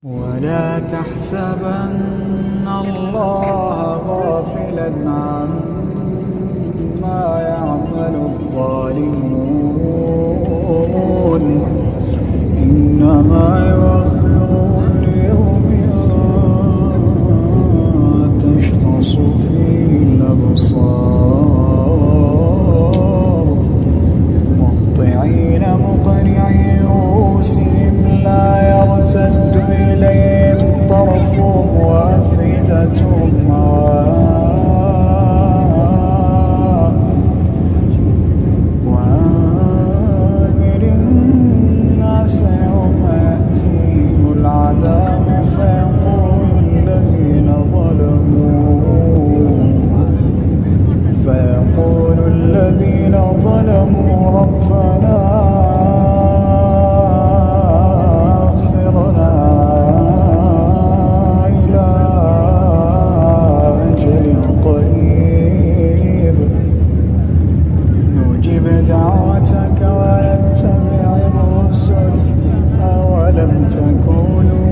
ولا تحسبن الله غافلا عما يعمل الظالمون إنما يؤخرهم ليوم تشخص فيه الأبصار مهطعين مقنعي رؤوسهم لا يرتد إليهم طرفهم وأفئدتهم هواء وأنذر الناس يوم يأتيهم العذاب فيقول الذين ظلموا ربنا أخرنا إلى أجل قريب نجب دعوتك ونتبع الرسل أولم تكونوا